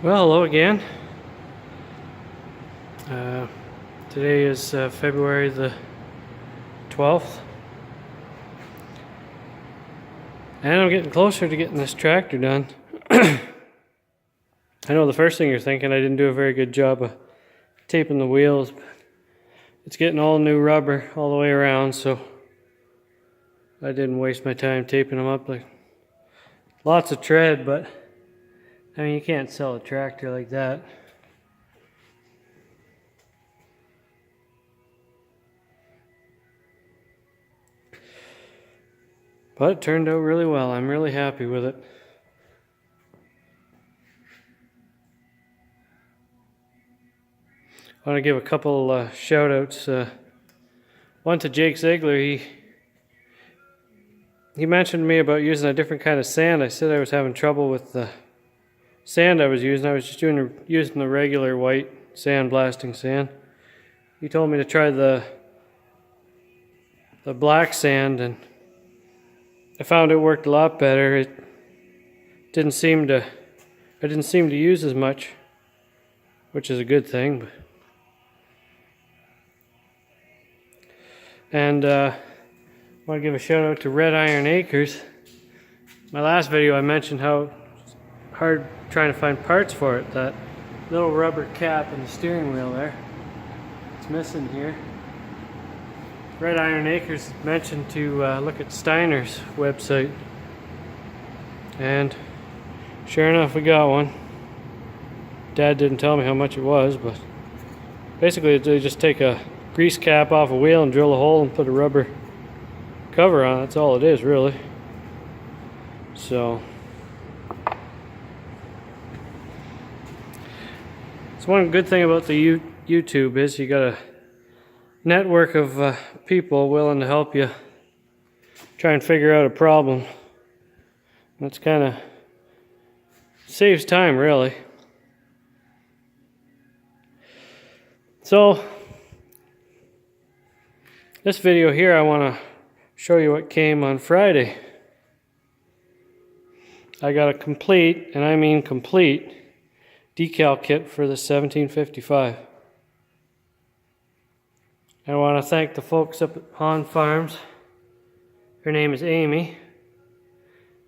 Well, hello again. Today is February the 12th. And I'm getting closer to getting this tractor done. I know the first thing you're thinking, I didn't do a very good job of taping the wheels. But it's getting all new rubber all the way around, so I didn't waste my time taping them up. Like, lots of tread, but I mean, you can't sell a tractor like that. But it turned out really well. I'm really happy with it. I want to give a couple shout outs. One to Jake Ziegler. He mentioned to me about using a different kind of sand. I said I was having trouble with the sand I was using. I was just using the regular white sandblasting sand. He told me to try the black sand, and I found it worked a lot better. I didn't seem to use as much, which is a good thing. But and I want to give a shout out to Red Iron Acres. My last video I mentioned how hard trying to find parts for it. That little rubber cap in the steering wheel there, it's missing here. Red Iron Acres mentioned to look at Steiner's website, and sure enough we got one. Dad didn't tell me how much it was, but basically they just take a grease cap off a wheel and drill a hole and put a rubber cover on it. That's all it is, really. So one good thing about the YouTube is you got a network of people willing to help you try and figure out a problem. That's kind of saves time, really. So this video here, I want to show you what came on Friday. I got a complete, and I mean complete, decal kit for the 1755. I want to thank the folks up at Han Farms. Her name is Amy,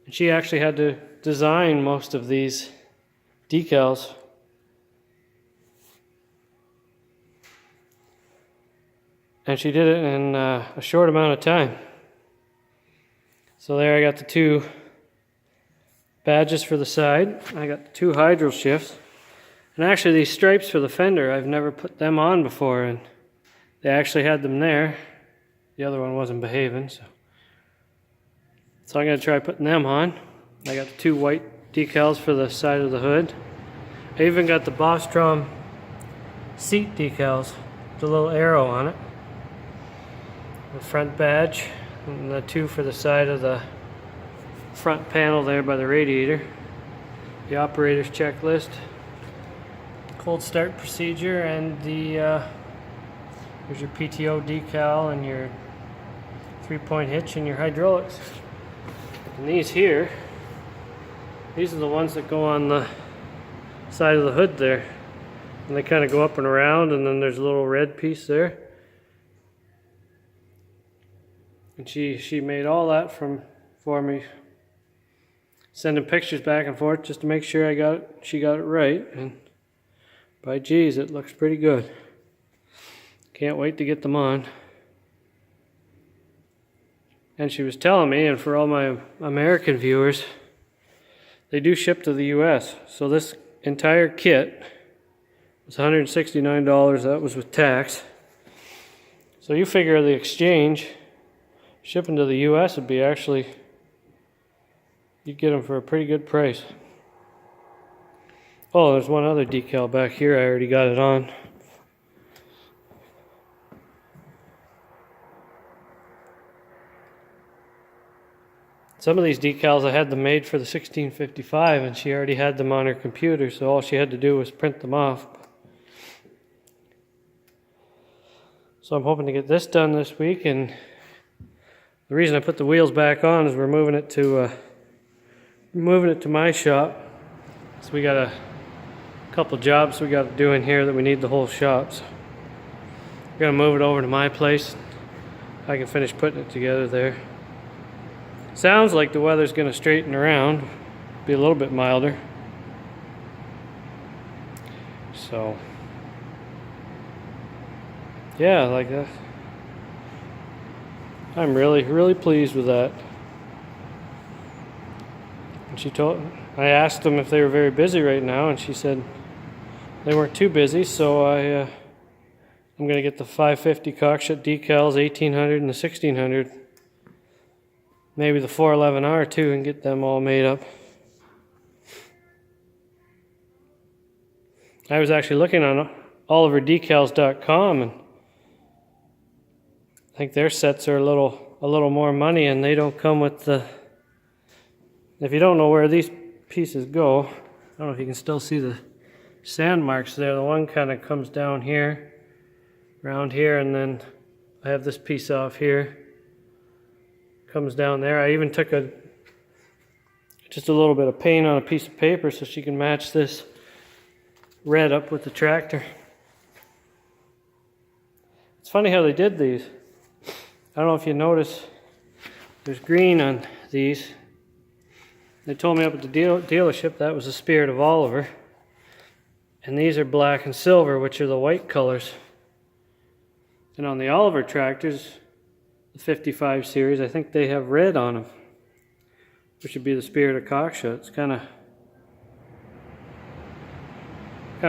and she actually had to design most of these decals. And she did it in a short amount of time. So there I got the two badges for the side. I got the two hydro shifts. And actually these stripes for the fender, I've never put them on before, and they actually had them there. The other one wasn't behaving, so I'm going to try putting them on. I got the two white decals for the side of the hood. I even got the Bostrom seat decals, with a little arrow on it. The front badge, and the two for the side of the front panel there by the radiator. The operator's checklist, cold start procedure, and here's your PTO decal and your 3-point hitch and your hydraulics. And these here, these are the ones that go on the side of the hood there. And they kind of go up and around, and then there's a little red piece there. And she made all that for me, sending pictures back and forth just to make sure she got it right. And by geez, it looks pretty good. Can't wait to get them on. And she was telling me, and for all my American viewers, they do ship to the US. So this entire kit was $169. That was with tax. So you figure the exchange, shipping to the US would be actually, you'd get them for a pretty good price. Oh, there's one other decal back here. I already got it on. Some of these decals I had them made for the 1655, and she already had them on her computer, so all she had to do was print them off. So I'm hoping to get this done this week, and the reason I put the wheels back on is we're moving it to my shop. So we got a couple jobs we got to do in here that we need the whole shop. So we're gonna move it over to my place. I can finish putting it together there. Sounds like the weather's gonna straighten around, be a little bit milder. So yeah, like that. I'm really pleased with that. And I asked them if they were very busy right now, and she said they weren't too busy, so I'm going to get the 550 Cockshutt decals, 1800 and the 1600. Maybe the 411R too, and get them all made up. I was actually looking on oliverdecals.com, and I think their sets are a little more money, and they don't come with the... If you don't know where these pieces go, I don't know if you can still see the sand marks there. The one kind of comes down here, around here, and then I have this piece off here. Comes down there. I even took just a little bit of paint on a piece of paper so she can match this red up with the tractor. It's funny how they did these. I don't know if you notice, there's green on these. They told me up at the dealership that was the Spirit of Oliver. And these are black and silver, which are the white colors. And on the Oliver tractors, the 55 series, I think they have red on them, which would be the Spirit of Cockshutt. It's kind of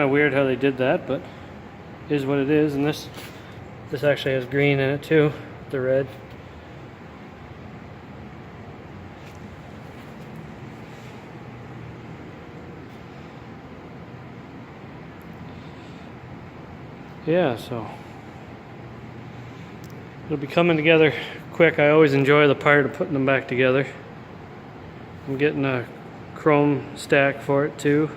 weird how they did that, but it is what it is. And this actually has green in it too, the red. Yeah, so it'll be coming together quick. I always enjoy the part of putting them back together. I'm getting a chrome stack for it too.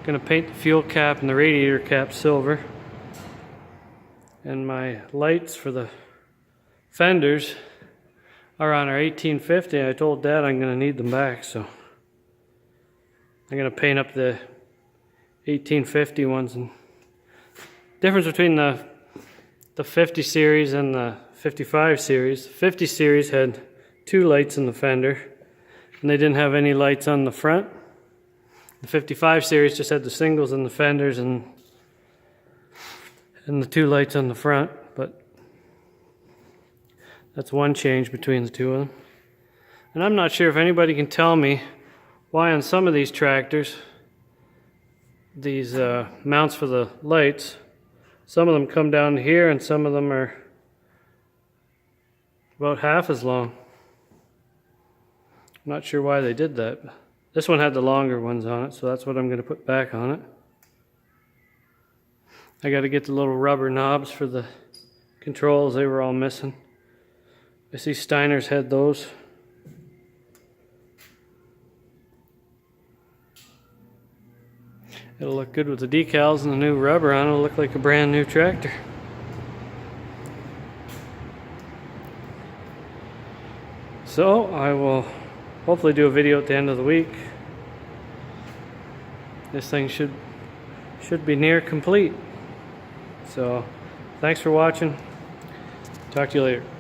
Gonna paint the fuel cap and the radiator cap silver. And my lights for the fenders are on our 1850. I told Dad I'm gonna need them back, so I'm gonna paint up the 1850 ones. And difference between the 50 series and the 55 series. The 50 series had 2 lights in the fender, and they didn't have any lights on the front. The 55 series just had the singles in the fenders and the 2 lights on the front, but that's one change between the two of them. And I'm not sure if anybody can tell me why on some of these tractors, these mounts for the lights, some of them come down to here and some of them are about half as long. I'm not sure why they did that. This one had the longer ones on it, so that's what I'm going to put back on it. I got to get the little rubber knobs for the controls. They were all missing. I see Steiner's had those. It'll look good with the decals and the new rubber on it. It'll look like a brand new tractor. So I will hopefully do a video at the end of the week. This thing should be near complete. So thanks for watching. Talk to you later.